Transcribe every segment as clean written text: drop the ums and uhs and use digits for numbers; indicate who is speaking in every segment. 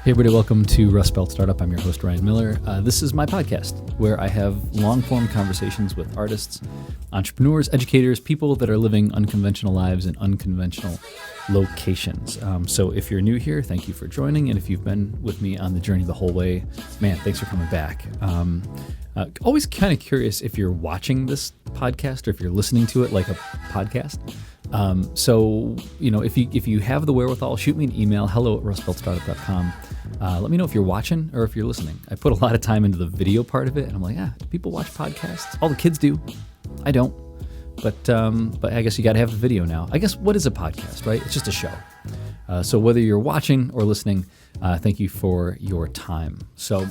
Speaker 1: Hey everybody, welcome to Rust Belt Startup. I'm your host, Ryan Miller. This is my podcast where I have long-form conversations with artists, entrepreneurs, educators, people that are living unconventional lives in unconventional locations. So if you're new here, thank you for joining. And if you've been with me on the journey the whole way, man, thanks for coming back. Always kind of curious if you're watching this podcast or if you're listening to it like a podcast. So, if you have the wherewithal, shoot me an email, hello@rustbeltstartup.com. Let me know if you're watching or if you're listening. I put a lot of time into the video part of it, and I'm like, do people watch podcasts? All the kids do. I don't. But I guess you got to have the video now. I guess, what is a podcast, right? It's just a show. So whether you're watching or listening, thank you for your time. So,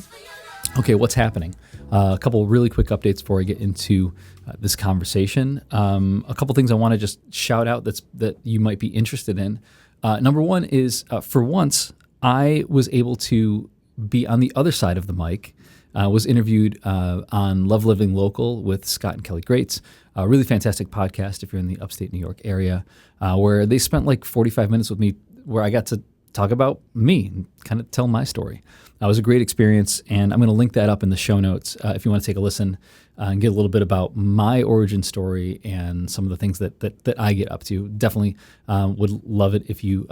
Speaker 1: okay, what's happening? A couple really quick updates before I get into this conversation. A couple things I want to just shout out that you might be interested in. Number one is, for once, I was able to be on the other side of the mic. Was interviewed on Love Living Local with Scott and Kelly Greats, a really fantastic podcast if you're in the upstate New York area, where they spent like 45 minutes with me where I got to talk about me and kind of tell my story. It was a great experience, and I'm going to link that up in the show notes if you want to take a listen and get a little bit about my origin story and some of the things that I get up to. Definitely would love it if you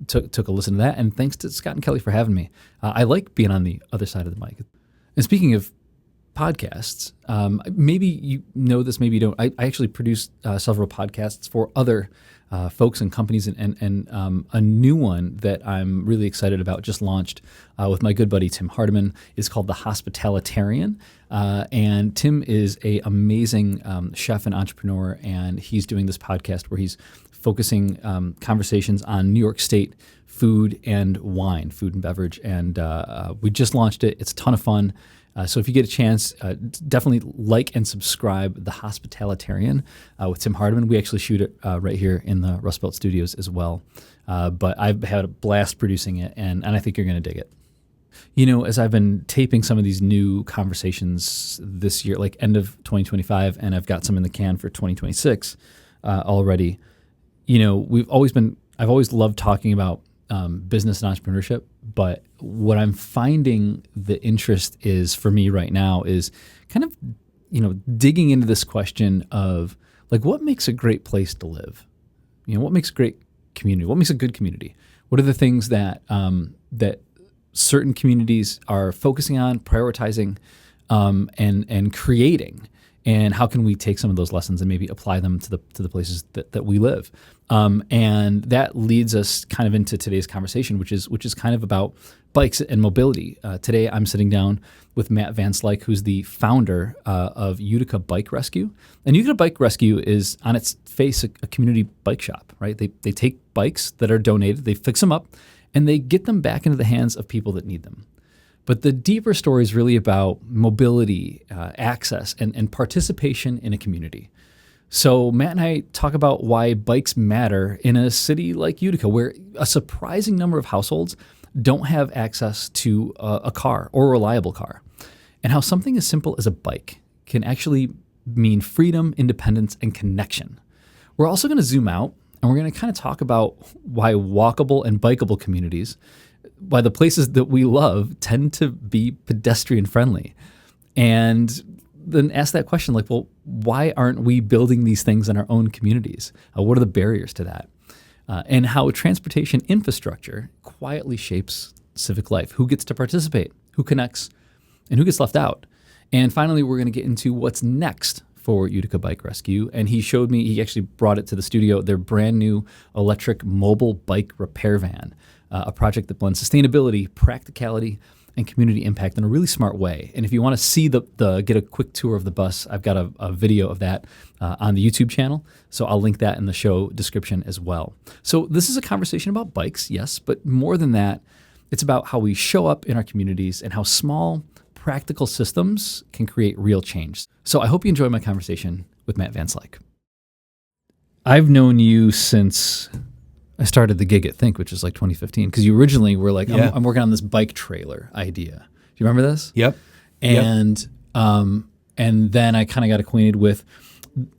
Speaker 1: took a listen to that, and thanks to Scott and Kelly for having me. I like being on the other side of the mic. And speaking of podcasts, maybe you know this, maybe you don't. I actually produce several podcasts for other folks and companies, and a new one that I'm really excited about just launched with my good buddy Tim Hardiman is called The Hospitalitarian. And Tim is an amazing chef and entrepreneur, and he's doing this podcast where he's focusing conversations on New York State food and wine, food and beverage. And we just launched it. It's a ton of fun. So if you get a chance, definitely like and subscribe The Hospitalitarian with Tim Hardiman. We actually shoot it right here in the Rust Belt studios as well. But I've had a blast producing it, and I think you're going to dig it. You know, as I've been taping some of these new conversations this year, like end of 2025, and I've got some in the can for 2026 already, I've always loved talking about business and entrepreneurship, but what I'm finding the interest is for me right now is kind of, digging into this question of like, what makes a great place to live? What makes a great community? What makes a good community? What are the things that certain communities are focusing on, prioritizing, and creating? And how can we take some of those lessons and maybe apply them to the places that we live? And that leads us kind of into today's conversation, which is kind of about bikes and mobility. Today, I'm sitting down with Matt Van Slyke, who's the founder of Utica Bike Rescue. And Utica Bike Rescue is, on its face, a community bike shop, right? They take bikes that are donated, they fix them up, and they get them back into the hands of people that need them. But the deeper story is really about mobility, access, and participation in a community. So Matt and I talk about why bikes matter in a city like Utica, where a surprising number of households don't have access to a car or a reliable car, and how something as simple as a bike can actually mean freedom, independence, and connection. We're also going to zoom out, and we're going to kind of talk about why walkable and bikeable communities, why the places that we love tend to be pedestrian friendly. And then ask that question, like, well, why aren't we building these things in our own communities? What are the barriers to that? And how transportation infrastructure quietly shapes civic life. Who gets to participate? Who connects? And who gets left out? And finally, we're going to get into what's next for Utica Bike Rescue. And he showed me, he actually brought it to the studio, their brand new electric mobile bike repair van, a project that blends sustainability, practicality, and community impact in a really smart way. And if you want to see get a quick tour of the bus, I've got a video of that on the YouTube channel. So I'll link that in the show description as well. So this is a conversation about bikes, yes, but more than that, it's about how we show up in our communities and how small, practical systems can create real change. So I hope you enjoy my conversation with Matt Van Slyke. I've known you since I started the gig at Think, which is like 2015, because you originally were like, I'm working on this bike trailer idea. Do you remember this?
Speaker 2: Yep.
Speaker 1: And then I kind of got acquainted with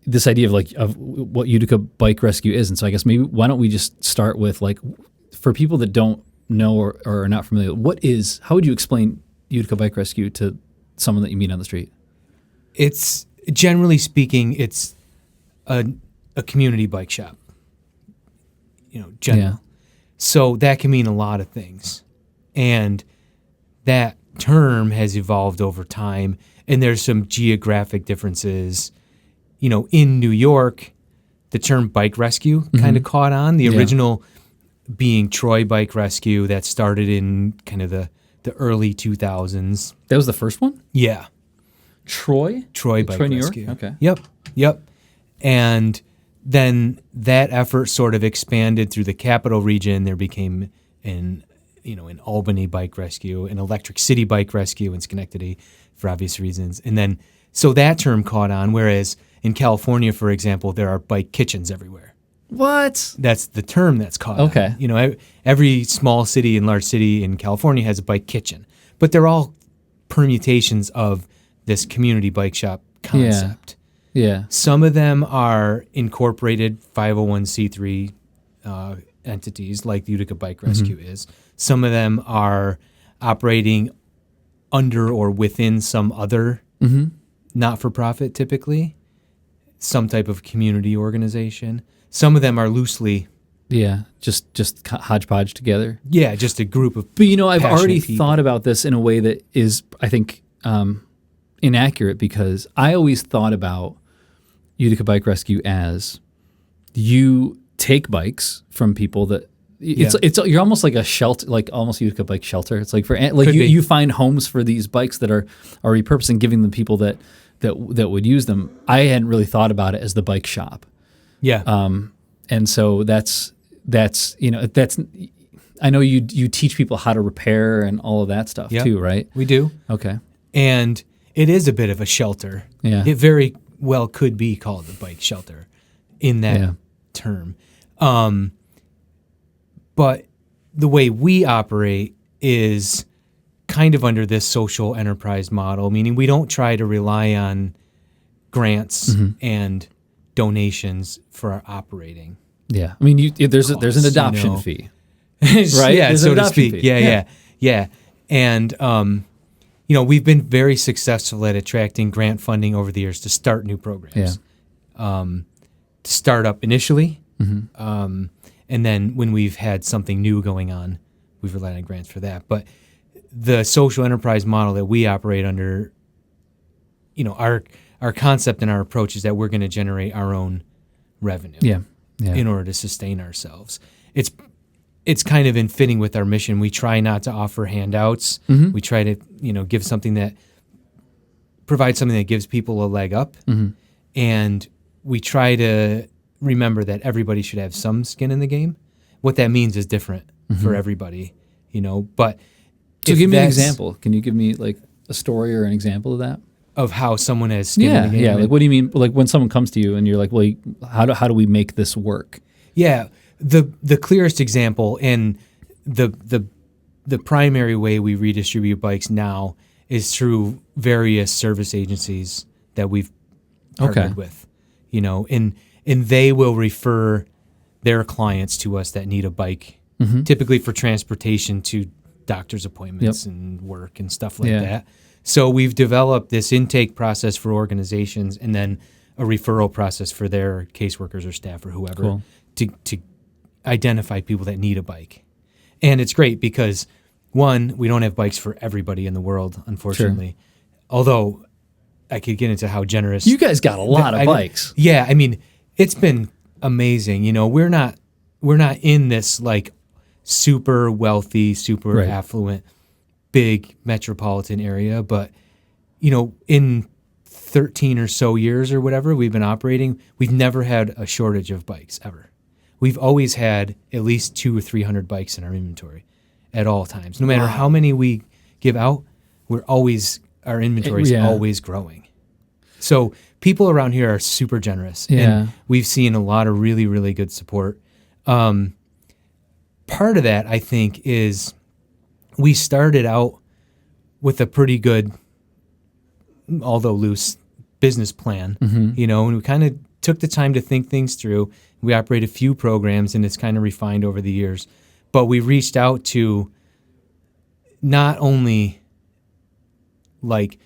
Speaker 1: this idea of what Utica Bike Rescue is. And so I guess maybe why don't we just start with, like, for people that don't know or are not familiar, how would you explain Utica Bike Rescue to someone that you meet on the street?
Speaker 2: It's, generally speaking, it's a community bike shop, general.
Speaker 1: Yeah.
Speaker 2: So that can mean a lot of things. And that term has evolved over time, and there's some geographic differences. In New York, the term bike rescue kind of caught on. The original being Troy Bike Rescue that started in kind of the early 2000s.
Speaker 1: That was the first one?
Speaker 2: Yeah.
Speaker 1: Troy
Speaker 2: Bike
Speaker 1: New York?
Speaker 2: Rescue.
Speaker 1: Okay.
Speaker 2: Yep. And then that effort sort of expanded through the capital region. There became an Albany Bike Rescue, an Electric City Bike Rescue in Schenectady for obvious reasons. And then, so that term caught on, whereas in California, for example, there are bike kitchens everywhere.
Speaker 1: What?
Speaker 2: That's the term that's caught
Speaker 1: Okay.
Speaker 2: on. Every small city and large city in California has a bike kitchen, but they're all permutations of this community bike shop concept.
Speaker 1: Yeah.
Speaker 2: Some of them are incorporated 501c3 entities like the Utica Bike Rescue is. Some of them are operating under or within some other not-for-profit, typically, some type of community organization. Some of them are loosely...
Speaker 1: Yeah, just hodgepodge together.
Speaker 2: Yeah, just a group of
Speaker 1: But I've already
Speaker 2: people.
Speaker 1: thought about this in a way that is, I think, inaccurate, because I always thought about Utica Bike Rescue as you take bikes from people that you're almost like a shelter, like almost Utica Bike Shelter. It's like you find homes for these bikes that are repurposed and giving them people that would use them. I hadn't really thought about it as the bike shop.
Speaker 2: Yeah.
Speaker 1: And so that's I know you teach people how to repair and all of that stuff too, right?
Speaker 2: We do.
Speaker 1: Okay.
Speaker 2: And it is a bit of a shelter.
Speaker 1: Yeah.
Speaker 2: It very well could be called a bike shelter in that term. But the way we operate is kind of under this social enterprise model, meaning we don't try to rely on grants and donations for our operating.
Speaker 1: Yeah. I mean, there's an adoption fee. Right?
Speaker 2: Yeah,
Speaker 1: There's
Speaker 2: so
Speaker 1: an
Speaker 2: to
Speaker 1: adoption
Speaker 2: speak.
Speaker 1: fee.
Speaker 2: Yeah. And, we've been very successful at attracting grant funding over the years to start new programs.
Speaker 1: Yeah.
Speaker 2: To start up initially. And then when we've had something new going on, we've relied on grants for that. But the social enterprise model that we operate under, our concept and our approach is that we're going to generate our own revenue.
Speaker 1: Yeah.
Speaker 2: In order to sustain ourselves. It's kind of in fitting with our mission. We try not to offer handouts. We try to, give something that provides something that gives people a leg up. And we try to remember that everybody should have some skin in the game. What that means is different for everybody, but
Speaker 1: so give me an example. Can you give me like a story or an example of that?
Speaker 2: Of how someone has skin in the game?
Speaker 1: Yeah. Like, what do you mean? Like when someone comes to you and you're like, well, how do we make this work?
Speaker 2: Yeah. The clearest example and the primary way we redistribute bikes now is through various service agencies that we've partnered with, and they will refer their clients to us that need a bike, typically for transportation to doctor's appointments and work and stuff like that. So we've developed this intake process for organizations and then a referral process for their caseworkers or staff or whoever to identify people that need a bike. And it's great because, one, we don't have bikes for everybody in the world, unfortunately. Sure. Although I could get into how generous...
Speaker 1: You guys got a lot of bikes.
Speaker 2: Yeah, I mean, it's been amazing. We're not in this like super wealthy, super affluent, big metropolitan area, but in 13 or so years or whatever we've been operating, we've never had a shortage of bikes ever. We've always had at least 200 or 300 bikes in our inventory at all times. No matter how many we give out, our inventory is always growing. So people around here are super generous, and we've seen a lot of really, really good support. Part of that, I think, is we started out with a pretty good, although loose, business plan, and we kind of took the time to think things through. We operate a few programs, and it's kind of refined over the years. But we reached out to not only like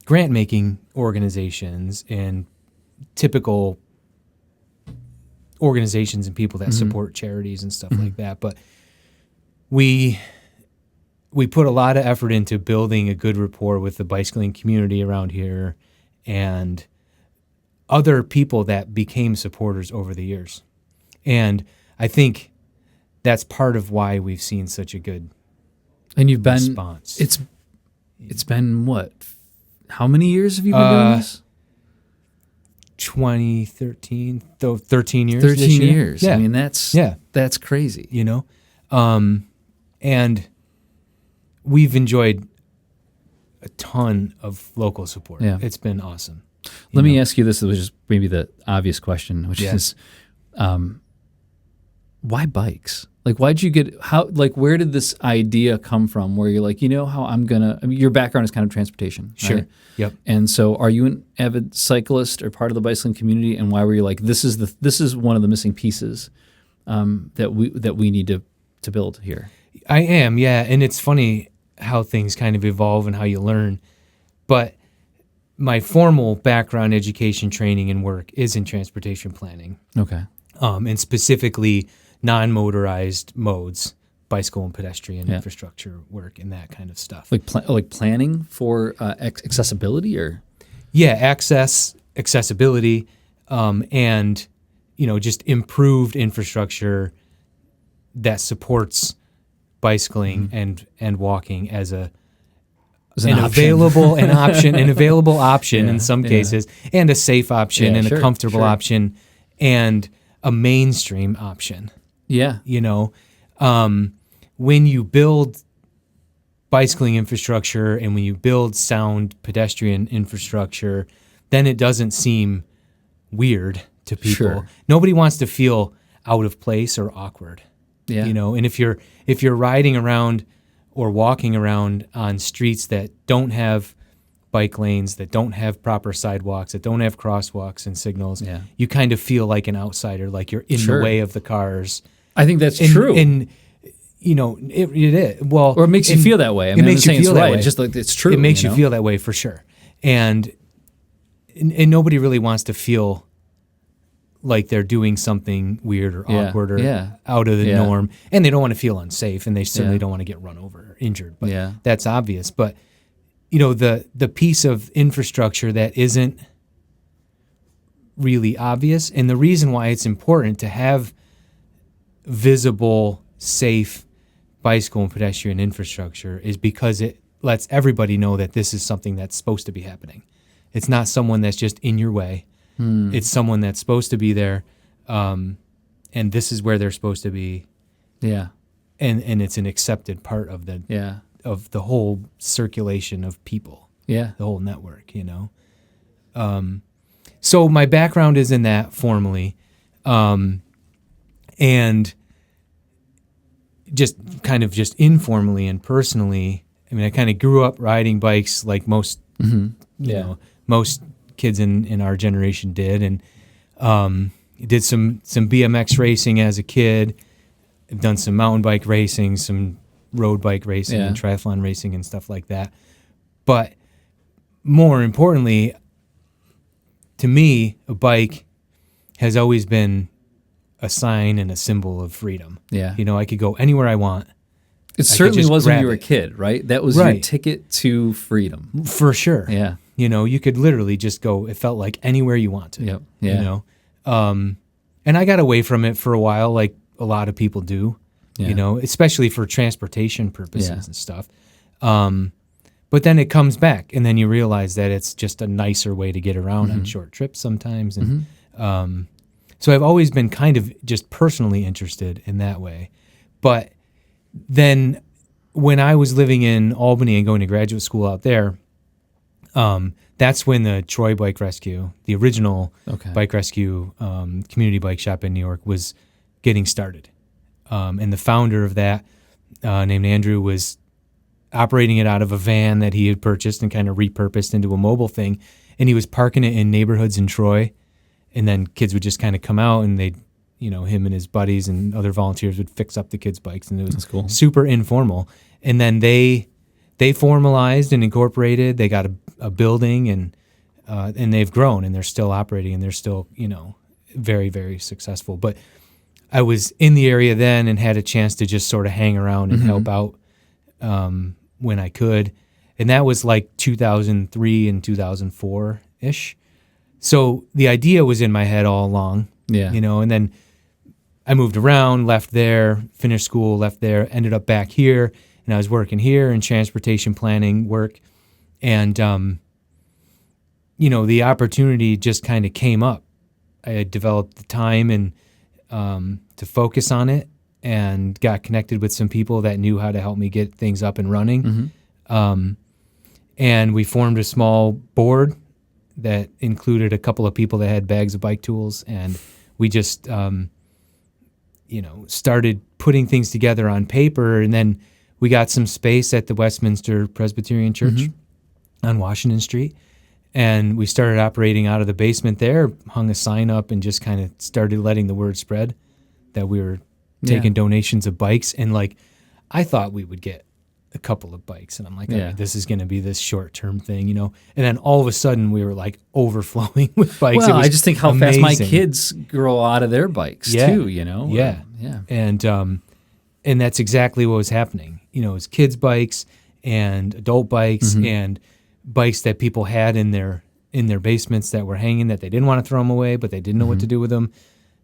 Speaker 2: grant making organizations and typical organizations and people that support charities and stuff like that, but we put a lot of effort into building a good rapport with the bicycling community around here and other people that became supporters over the years. And I think that's part of why we've seen such a good response.
Speaker 1: It's been what? How many years have you been doing this?
Speaker 2: 2013, 13 years.
Speaker 1: 13 years.
Speaker 2: Yeah.
Speaker 1: I mean, that's crazy.
Speaker 2: You know? And we've enjoyed a ton of local support.
Speaker 1: Yeah.
Speaker 2: It's been awesome.
Speaker 1: Let me ask you this, which is maybe the obvious question, which is, why bikes? Like, why'd you where did this idea come from where you're like, your background is kind of transportation.
Speaker 2: Sure.
Speaker 1: Right?
Speaker 2: Yep.
Speaker 1: And so are you an avid cyclist or part of the bicycling community? And why were you like, this is one of the missing pieces that we need to build here?
Speaker 2: I am, yeah. And it's funny how things kind of evolve and how you learn. But my formal background, education, training, and work is in transportation planning.
Speaker 1: Okay.
Speaker 2: And specifically non-motorized modes, bicycle and pedestrian infrastructure work and that kind of stuff.
Speaker 1: Like planning for accessibility or?
Speaker 2: Yeah, accessibility, and just improved infrastructure that supports bicycling and walking as an available option in some cases, and a safe option and a comfortable option and a mainstream option.
Speaker 1: Yeah.
Speaker 2: When you build bicycling infrastructure and when you build sound pedestrian infrastructure, then it doesn't seem weird to people.
Speaker 1: Sure.
Speaker 2: Nobody wants to feel out of place or awkward.
Speaker 1: Yeah.
Speaker 2: And if you're riding around or walking around on streets that don't have bike lanes, that don't have proper sidewalks, that don't have crosswalks and signals, you kind of feel like an outsider, like you're in the way of the cars.
Speaker 1: I think that's true.
Speaker 2: And it is. Well,
Speaker 1: or it makes you feel that way. I mean,
Speaker 2: it makes you feel that way.
Speaker 1: It's just like it's true.
Speaker 2: It makes you feel that way for sure. And nobody really wants to feel like they're doing something weird or awkward or out of the norm, and they don't want to feel unsafe, and they certainly don't want to get run over or injured. But that's obvious. But the piece of infrastructure that isn't really obvious, and the reason why it's important to have visible, safe bicycle and pedestrian infrastructure is because it lets everybody know that this is something that's supposed to be happening. It's not someone that's just in your way. It's someone that's supposed to be there, and this is where they're supposed to be. Yeah, and it's an accepted part of the whole circulation of people. Yeah, the whole network. So my background is in that formally, and just informally and personally. I mean, I kind of grew up riding bikes like most, most kids in our generation did, and did some BMX racing as a kid. I've done some mountain bike racing, some road bike racing, and triathlon racing and stuff like that. But more importantly, to me, a bike has always been a sign and a symbol of freedom. Yeah. I could go anywhere I want.
Speaker 1: It certainly was when you were a kid, right? That was your ticket to freedom.
Speaker 2: For sure. Yeah. You could literally just go, it felt like anywhere you want to. Yep. Yeah. And I got away from it for a while, like a lot of people do, especially for transportation purposes and stuff. But then it comes back, and then you realize that it's just a nicer way to get around on short trips sometimes. And so I've always been kind of just personally interested in that way. But then when I was living in Albany and going to graduate school out there, that's when the Troy Bike Rescue, the original bike rescue community bike shop in New York, was getting started. And the founder of that, named Andrew, was operating it out of a van that he had purchased and kind of repurposed into a mobile thing. And he was parking it in neighborhoods in Troy. And then kids would just kind of come out and they'd, him and his buddies and other volunteers would fix up the kids' bikes, and it was
Speaker 1: cool.
Speaker 2: super informal. And then they formalized and incorporated. They got a building, and they've grown, and they're still operating, and they're still very, very successful. But I was in the area then and had a chance to just sort of hang around and help out when I could. And that was like 2003 and 2004-ish. So the idea was in my head all along, and then I moved around, left there, finished school, left there, ended up back here, and I was working here in transportation planning work. And, the opportunity just kind of came up. I had developed the time and to focus on it, and got connected with some people that knew how to help me get things up and running. And we formed a small board that included a couple of people that had bags of bike tools, and we just, started putting things together on paper. And then we got some space at the Westminster Presbyterian Church on Washington Street, and we started operating out of the basement there, hung a sign up, and just kind of started letting the word spread that we were taking donations of bikes. And I thought we would get a couple of bikes, and I'm like, this is going to be this short-term thing, and then all of a sudden we were overflowing with bikes.
Speaker 1: Well, I just think how fast my kids grow out of their bikes too,
Speaker 2: and that's exactly what was happening. It was kids' bikes and adult bikes and bikes that people had in their basements that were hanging, that they didn't want to throw them away, but they didn't know what to do with them.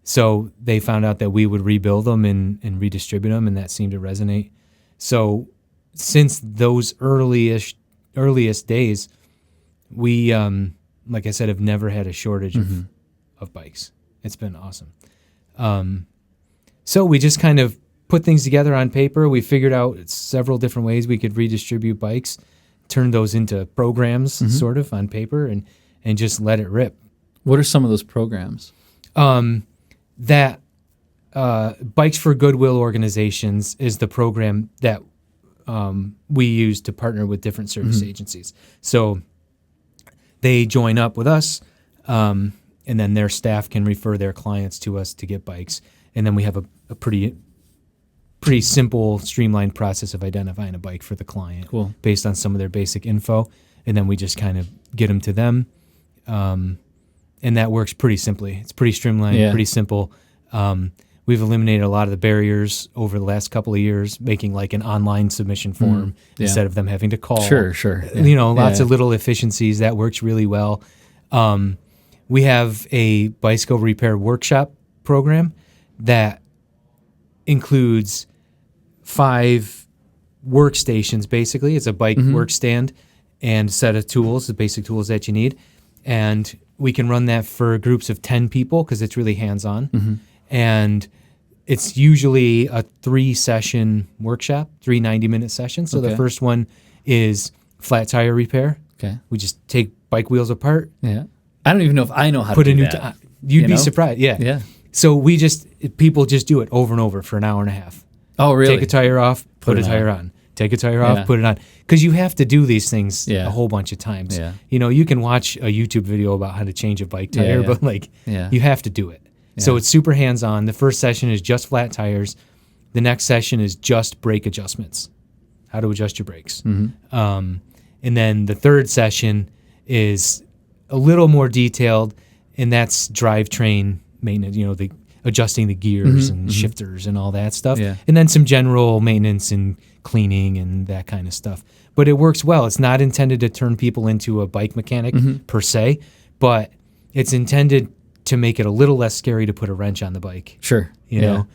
Speaker 2: So they found out that we would rebuild them and redistribute them, and that seemed to resonate. So since those earliest days, we, like I said, have never had a shortage of bikes. It's been awesome. So we just kind of put things together on paper. We figured out several different ways we could redistribute bikes, turn those into programs sort of on paper, and just let it rip.
Speaker 1: What are some of those programs?
Speaker 2: That Bikes for Goodwill Organizations is the program that we use to partner with different service agencies. So they join up with us, and then their staff can refer their clients to us to get bikes. And then we have a pretty simple, streamlined process of identifying a bike for the client based on some of their basic info. And then we just kind of get them to them. And that works pretty simply. It's pretty streamlined, pretty simple. We've eliminated a lot of the barriers over the last couple of years, making an online submission form instead of them having to call.
Speaker 1: Sure.
Speaker 2: Lots of little efficiencies. That works really well. We have a bicycle repair workshop program that includes 5 workstations, basically. It's a bike workstand and a set of tools, the basic tools that you need. And we can run that for groups of 10 people because it's really hands-on. And it's usually a 3-session workshop, 3 90-minute sessions. So the first one is flat tire repair.
Speaker 1: Okay.
Speaker 2: We just take bike wheels apart.
Speaker 1: Yeah. I don't even know if I know how to do that.
Speaker 2: You'd be surprised. Yeah. So people just do it over and over for an hour and a half.
Speaker 1: Oh, really?
Speaker 2: Take a tire off, put a tire on. Take a tire off, put it on. Because you have to do these things a whole bunch of times.
Speaker 1: Yeah.
Speaker 2: You can watch a YouTube video about how to change a bike tire, but you have to do it. Yeah. So it's super hands-on. The first session is just flat tires. The next session is just brake adjustments, how to adjust your brakes. And then the third session is a little more detailed, and that's drivetrain maintenance, adjusting the gears and shifters and all that stuff. Yeah. And then some general maintenance and cleaning and that kind of stuff. But it works well. It's not intended to turn people into a bike mechanic per se, but it's intended to make it a little less scary to put a wrench on the bike.
Speaker 1: Sure.
Speaker 2: You know,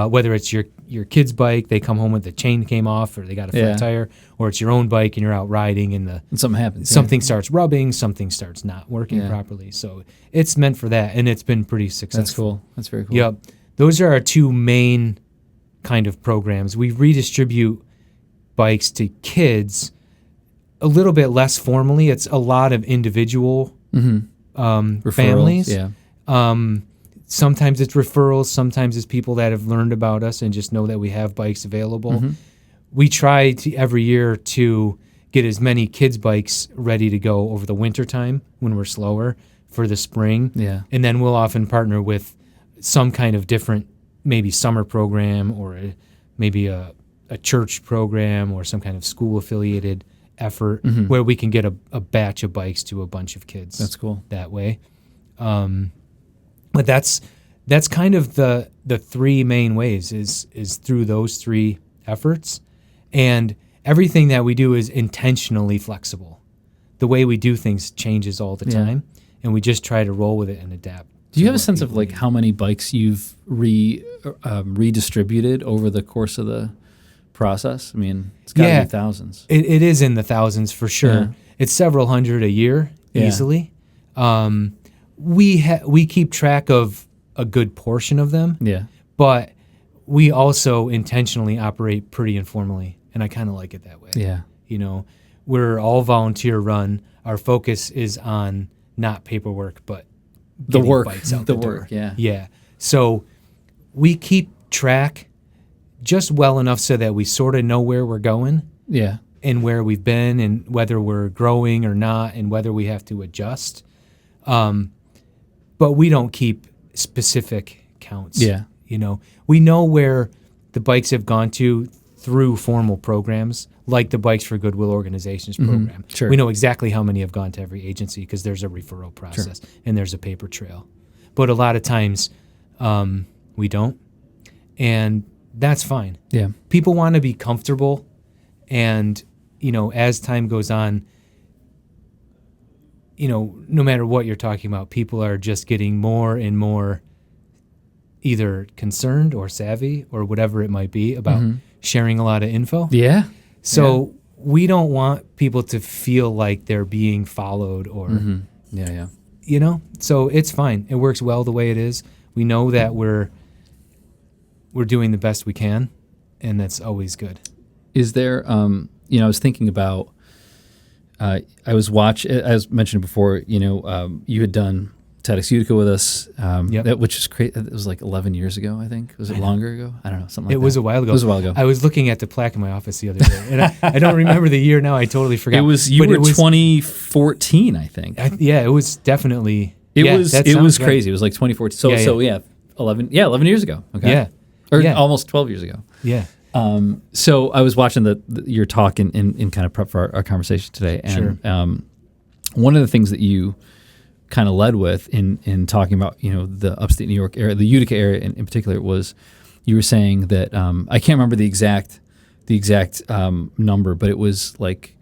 Speaker 2: whether it's your kid's bike, they come home with the chain came off, or they got a flat tire, or it's your own bike and you're out riding and
Speaker 1: something happens.
Speaker 2: Something starts rubbing, something starts not working properly. So it's meant for that, and it's been pretty successful.
Speaker 1: That's cool. That's very cool.
Speaker 2: Yep. Those are our 2 main kind of programs. We redistribute bikes to kids a little bit less formally. It's a lot of individual families.
Speaker 1: Yeah.
Speaker 2: Sometimes it's referrals. Sometimes it's people that have learned about us and just know that we have bikes available. We try to every year to get as many kids' bikes ready to go over the winter time when we're slower for the spring.
Speaker 1: Yeah.
Speaker 2: And then we'll often partner with some kind of different, maybe summer program or maybe a church program or some kind of school affiliated effort where we can get a batch of bikes to a bunch of kids.
Speaker 1: That's cool.
Speaker 2: That way. But that's kind of the three main ways is through those three efforts. And everything that we do is intentionally flexible. The way we do things changes all the time, and we just try to roll with it and adapt.
Speaker 1: Do you have a sense of like how many bikes you've redistributed over the course of the process? I mean, it's got to be thousands.
Speaker 2: It is in the thousands for sure. Yeah. It's several hundred a year easily. We keep track of a good portion of them. Yeah. But we also intentionally operate pretty informally, and I kind of like it that way. Yeah. You know, we're all volunteer run. Our focus is on not paperwork, but
Speaker 1: the work,
Speaker 2: bikes out
Speaker 1: the
Speaker 2: door.
Speaker 1: work. Yeah.
Speaker 2: Yeah. So we keep track just well enough so that we sort of know where we're going. Yeah. And where we've been and whether we're growing or not and whether we have to adjust. But we don't keep specific counts. Yeah. You know, we know where the bikes have gone to through formal programs like the Bikes for Goodwill Organizations program. Sure. We know exactly how many have gone to every agency because there's a referral process and there's a paper trail. But a lot of times we don't, and that's fine. Yeah. People want to be comfortable, and, you know, as time goes on, you know, no matter what you're talking about, people are just getting more and more either concerned or savvy or whatever it might be about sharing a lot of info. Yeah. So we don't want people to feel like they're being followed or, you know, so it's fine. It works well the way it is. We know that we're doing the best we can, and that's always good.
Speaker 1: Is there, you know, I was thinking about, I was as mentioned before, you know, you had done TEDx Utica with us, which is crazy. It was like 11 years ago, I think. Was it longer ago? I don't know, something like that.
Speaker 2: It was a while ago.
Speaker 1: It was a while ago.
Speaker 2: I was looking at the plaque in my office the other day, and I don't remember the year now. I totally forgot.
Speaker 1: It was 2014, I think.
Speaker 2: It was definitely.
Speaker 1: It was crazy. It was like 2014. So 11 years ago. Okay. Yeah. Almost 12 years ago. Yeah. So I was watching your talk in kind of prep for our conversation today, and one of the things that you kind of led with in talking about, you know, the upstate New York area, the Utica area in particular, was you were saying that I can't remember the exact number, but it was like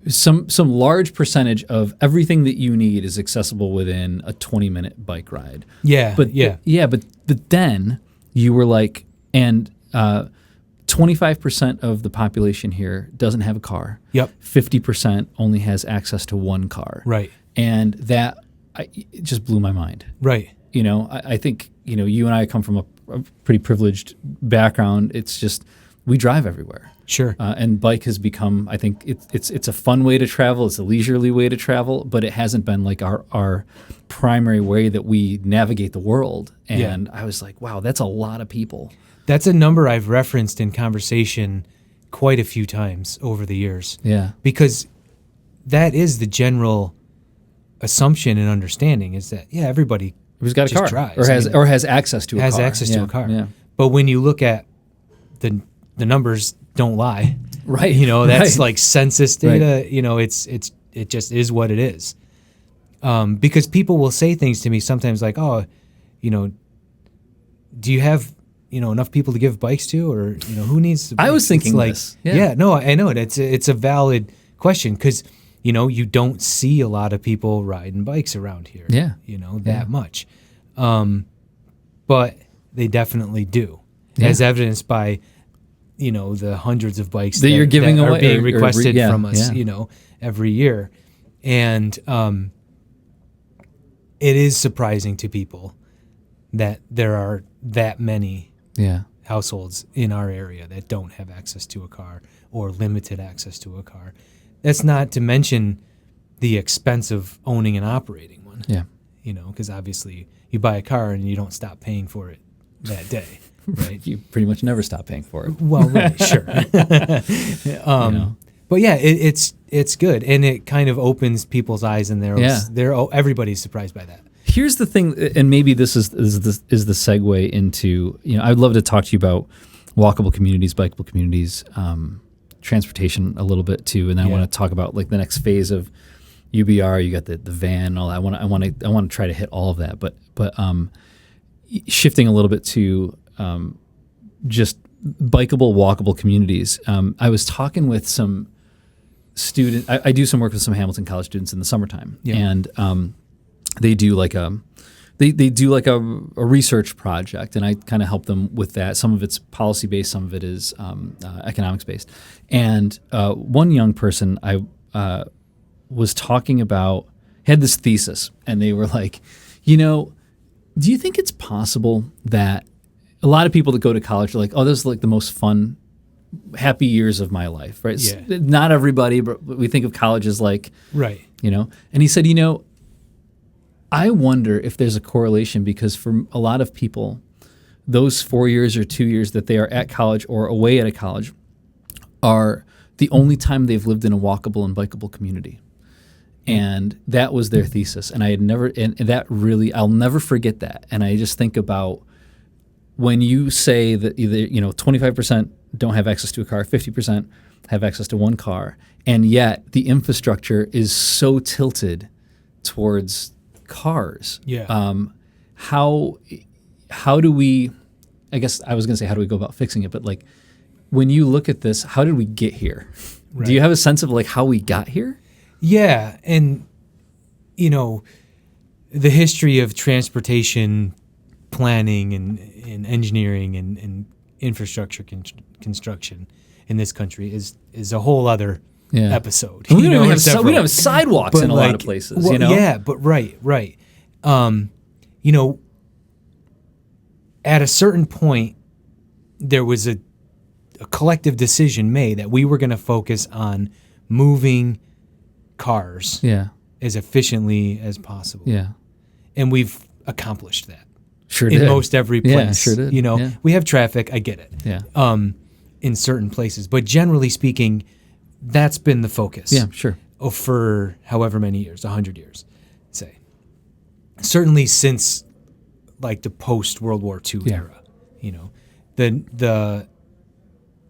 Speaker 1: some large percentage of everything that you need is accessible within a 20-minute bike ride. Yeah, but then you were like, and 25% of the population here doesn't have a car. Yep. 50% only has access to one car. Right. And that it just blew my mind. Right. You know, I think, you know, you and I come from a pretty privileged background. It's just, we drive everywhere. Sure. And bike has become, I think it's a fun way to travel. It's a leisurely way to travel, but it hasn't been like our primary way that we navigate the world. And I was like, wow, that's a lot of people.
Speaker 2: That's a number I've referenced in conversation quite a few times over the years. Yeah. Because that is the general assumption and understanding, is that everybody
Speaker 1: who's got a car drives, or has access to a car.
Speaker 2: Has access to a car. Yeah. But when you look at the numbers don't lie. Right. You know, that's like census data, right. You know, it just is what it is. Because people will say things to me sometimes like, oh, you know, do you have, you know, enough people to give bikes to, or, you know, who needs to?
Speaker 1: I was thinking this.
Speaker 2: No, I know it. It's a valid question because, you know, you don't see a lot of people riding bikes around here. Yeah. You know, that much. But they definitely do, as evidenced by, you know, the hundreds of bikes
Speaker 1: that you're giving away,
Speaker 2: are being requested from us, you know, every year. And it is surprising to people that there are that many households in our area that don't have access to a car or limited access to a car. That's not to mention the expense of owning and operating one. Yeah. You know, because obviously you buy a car and you don't stop paying for it that day, right?
Speaker 1: You pretty much never stop paying for it.
Speaker 2: Well, really, sure. You know. But yeah, it's good, and it kind of opens people's eyes, and everybody's surprised by that.
Speaker 1: here's the thing, and maybe this is the segue into, I'd love to talk to you about walkable communities, bikeable communities, transportation a little bit too, and then I want to talk about like the next phase of UBR. You got the van, and all that. I want to try to hit all of that, but shifting a little bit to just bikeable, walkable communities. I was talking with some students. I do some work with some Hamilton College students in the summertime, and they do like a research project, and I kind of help them with that. Some of it's policy based, some of it is economics based. And one young person I was talking about had this thesis, and they were like, do you think it's possible that a lot of people that go to college are like, oh, this is like the most fun, happy years of my life, right?
Speaker 2: Yeah.
Speaker 1: Not everybody, but we think of college as like,
Speaker 2: right.
Speaker 1: And he said, I wonder if there's a correlation, because for a lot of people, those 4 years or 2 years that they are at college or away at a college are the only time they've lived in a walkable and bikeable community. And that was their thesis. And I'll never forget that. And I just think about when you say that either, 25% don't have access to a car, 50% have access to one car, and yet the infrastructure is so tilted towards cars.
Speaker 2: Yeah.
Speaker 1: How do we, I guess I was going to say, how do we go about fixing it? But like, when you look at this, how did we get here? Right. Do you have a sense of like how we got here?
Speaker 2: Yeah. And, the history of transportation planning and engineering and infrastructure construction in this country is a whole other episode.
Speaker 1: We don't have sidewalks in a lot of places.
Speaker 2: Well, yeah, but right. At a certain point, there was a collective decision made that we were going to focus on moving cars as efficiently as possible.
Speaker 1: Yeah,
Speaker 2: and we've accomplished that.
Speaker 1: Sure
Speaker 2: in
Speaker 1: did.
Speaker 2: most every place.
Speaker 1: Yeah, sure did.
Speaker 2: We have traffic. I get it.
Speaker 1: Yeah.
Speaker 2: In certain places, but generally speaking, that's been the focus.
Speaker 1: Yeah, sure.
Speaker 2: For however many years, 100 years, say. Certainly since like the post World War II era,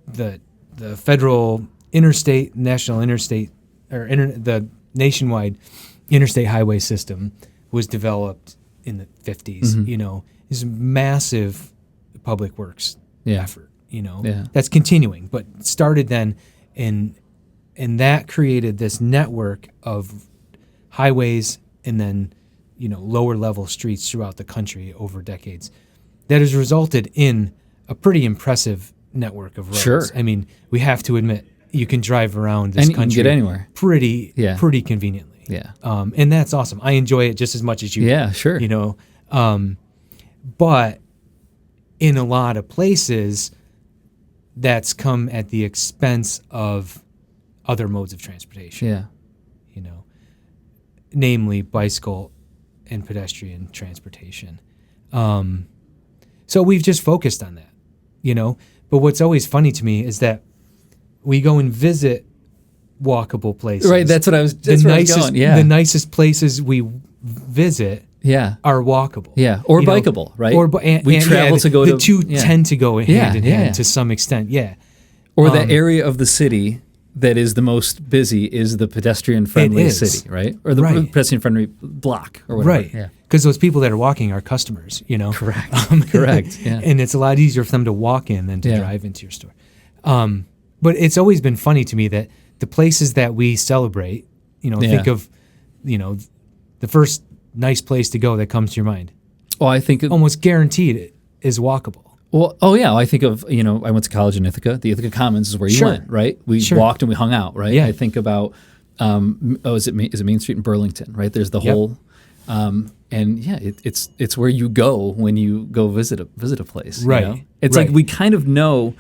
Speaker 2: the federal national interstate, or the nationwide interstate highway system was developed in the 50s.
Speaker 1: Mm-hmm.
Speaker 2: This massive public works effort.
Speaker 1: Yeah.
Speaker 2: That's continuing, but started then, and that created this network of highways and then lower level streets throughout the country over decades that has resulted in a pretty impressive network of roads.
Speaker 1: Sure.
Speaker 2: I mean, we have to admit, you can drive around this country,
Speaker 1: you can get anywhere
Speaker 2: pretty conveniently.
Speaker 1: Yeah.
Speaker 2: And that's awesome. I enjoy it just as much as you.
Speaker 1: Yeah, sure.
Speaker 2: But in a lot of places, that's come at the expense of other modes of transportation.
Speaker 1: Yeah.
Speaker 2: Namely bicycle and pedestrian transportation. So we've just focused on that, But what's always funny to me is that we go and visit walkable places.
Speaker 1: Right, that's what I was. That's where I was going. Yeah.
Speaker 2: The nicest places we visit. Are walkable.
Speaker 1: Yeah, or bikeable, right? We travel to go
Speaker 2: the
Speaker 1: to.
Speaker 2: The two tend to go hand in hand to some extent. Yeah.
Speaker 1: Or the area of the city that is the most busy is the pedestrian-friendly city, right? Or the pedestrian-friendly block, or whatever.
Speaker 2: Right. Yeah. Because those people that are walking are customers.
Speaker 1: Correct. Correct. Yeah.
Speaker 2: And it's a lot easier for them to walk in than to drive into your store. But it's always been funny to me that the places that we celebrate, think of, the first nice place to go that comes to your mind.
Speaker 1: Oh, I think
Speaker 2: almost guaranteed is walkable.
Speaker 1: Well, I think of, I went to college in Ithaca. The Ithaca Commons is where you went, right? We walked and we hung out, right?
Speaker 2: Yeah.
Speaker 1: I think about, is it Main Street in Burlington, right? There's the whole, it's where you go when you go visit a place.
Speaker 2: Right.
Speaker 1: It's like we kind of know,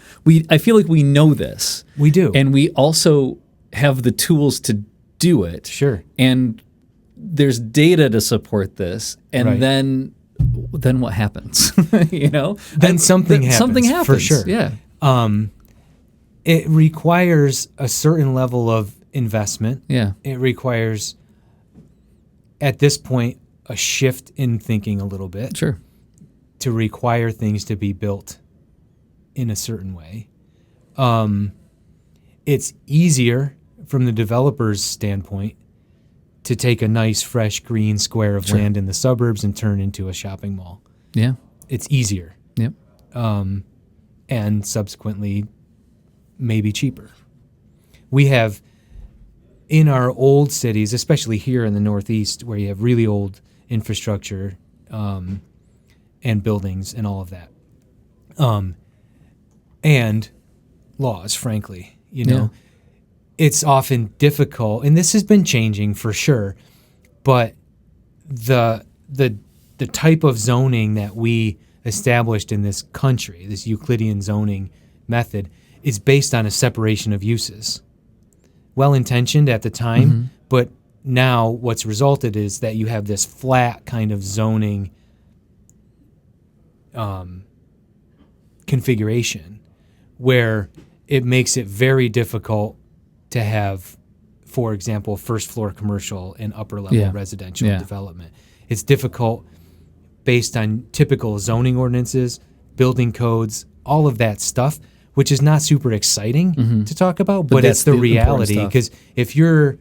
Speaker 1: I feel like we know this.
Speaker 2: We do.
Speaker 1: And we also have the tools to do it.
Speaker 2: Sure.
Speaker 1: And there's data to support this. And then what happens?
Speaker 2: Then something happens.
Speaker 1: Something happens
Speaker 2: for sure.
Speaker 1: Yeah.
Speaker 2: It requires a certain level of investment.
Speaker 1: Yeah.
Speaker 2: It requires, at this point, a shift in thinking a little bit.
Speaker 1: Sure.
Speaker 2: To require things to be built in a certain way. It's easier from the developer's standpoint to take a nice, fresh, green square of land in the suburbs and turn into a shopping mall.
Speaker 1: Yeah.
Speaker 2: It's easier.
Speaker 1: Yep.
Speaker 2: And subsequently, maybe cheaper. We have, in our old cities, especially here in the Northeast, where you have really old infrastructure and buildings and all of that, and laws, frankly, it's often difficult, and this has been changing for sure, but the type of zoning that we established in this country, this Euclidean zoning method, is based on a separation of uses. Well-intentioned at the time, but now what's resulted is that you have this flat kind of zoning configuration where it makes it very difficult to have, for example, first floor commercial and upper level residential development. It's difficult based on typical zoning ordinances, building codes, all of that stuff, which is not super exciting to talk about, but it's the reality. Because if you're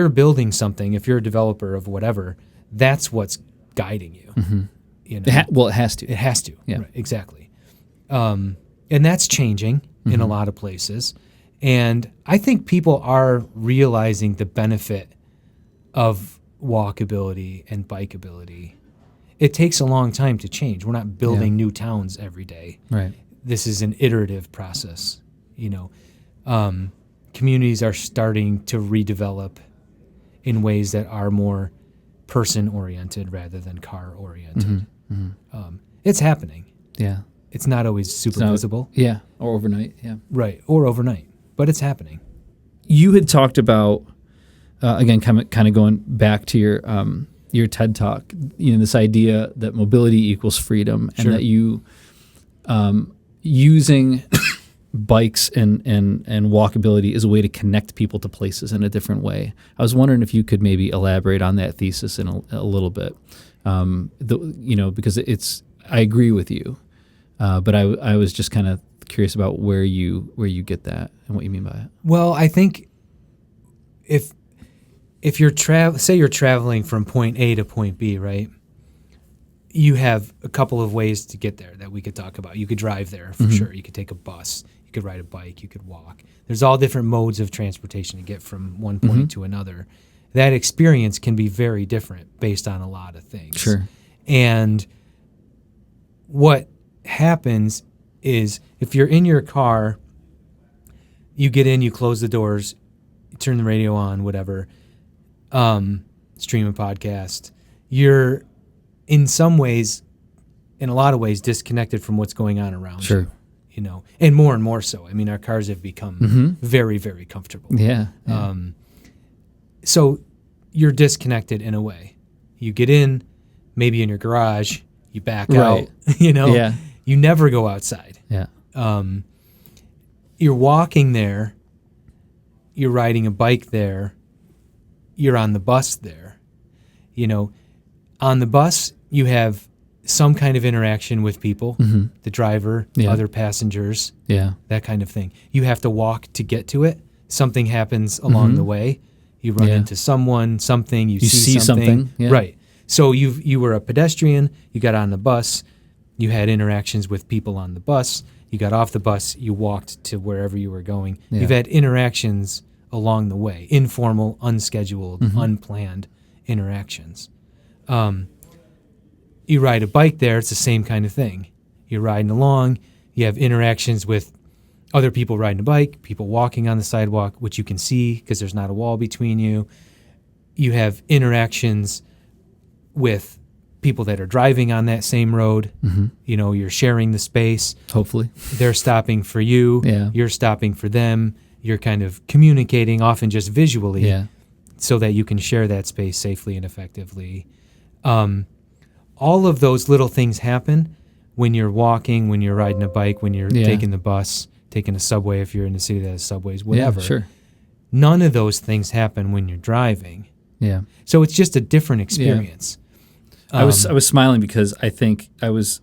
Speaker 2: building something, if you're a developer of whatever, that's what's guiding you.
Speaker 1: It has to.
Speaker 2: It has to.
Speaker 1: Yeah.
Speaker 2: Right, exactly. And that's changing in a lot of places. And I think people are realizing the benefit of walkability and bikeability. It takes a long time to change. We're not building new towns every day.
Speaker 1: Right.
Speaker 2: This is an iterative process. Communities are starting to redevelop in ways that are more person-oriented rather than car-oriented. It's happening.
Speaker 1: Yeah.
Speaker 2: It's not always super visible.
Speaker 1: Yeah, or overnight, yeah.
Speaker 2: Right, or overnight, but it's happening.
Speaker 1: You had talked about, again, kind of going back to your TED Talk, this idea that mobility equals freedom, and that you using bikes and walkability is a way to connect people to places in a different way. I was wondering if you could maybe elaborate on that thesis in a little bit, because I agree with you, but I was just kind of curious about where you get that and what you mean by it.
Speaker 2: Well, I think if you're say you're traveling from point A to point B, right? You have a couple of ways to get there that we could talk about. You could drive there for sure. You could take a bus. You could ride a bike. You could walk. There's all different modes of transportation to get from one point to another. That experience can be very different based on a lot of things.
Speaker 1: Sure.
Speaker 2: And what happens is if you're in your car, you get in, you close the doors, you turn the radio on, whatever, stream a podcast, you're in some ways, in a lot of ways, disconnected from what's going on around you. And more so. I mean, our cars have become very, very comfortable.
Speaker 1: Yeah.
Speaker 2: So you're disconnected in a way. You get in, maybe in your garage, you back out, you never go outside.
Speaker 1: Yeah.
Speaker 2: You're walking there, you're riding a bike there, you're on the bus there. On the bus, you have some kind of interaction with people, the driver, other passengers, that kind of thing. You have to walk to get to it. Something happens along the way. You run into someone, something, you see something.
Speaker 1: Yeah.
Speaker 2: Right. So you were a pedestrian, you got on the bus, you had interactions with people on the bus, you got off the bus, you walked to wherever you were going. Yeah. You've had interactions along the way, informal, unscheduled, unplanned interactions. You ride a bike there, it's the same kind of thing. You're riding along, you have interactions with other people riding a bike, people walking on the sidewalk, which you can see because there's not a wall between you. You have interactions with people that are driving on that same road. You're sharing the space.
Speaker 1: Hopefully.
Speaker 2: They're stopping for you. Yeah. You're stopping for them. You're kind of communicating, often just visually, so that you can share that space safely and effectively. All of those little things happen when you're walking, when you're riding a bike, when you're taking the bus, taking a subway if you're in a city that has subways, whatever.
Speaker 1: Yeah, sure.
Speaker 2: None of those things happen when you're driving.
Speaker 1: Yeah.
Speaker 2: So it's just a different experience.
Speaker 1: I was smiling because I think I was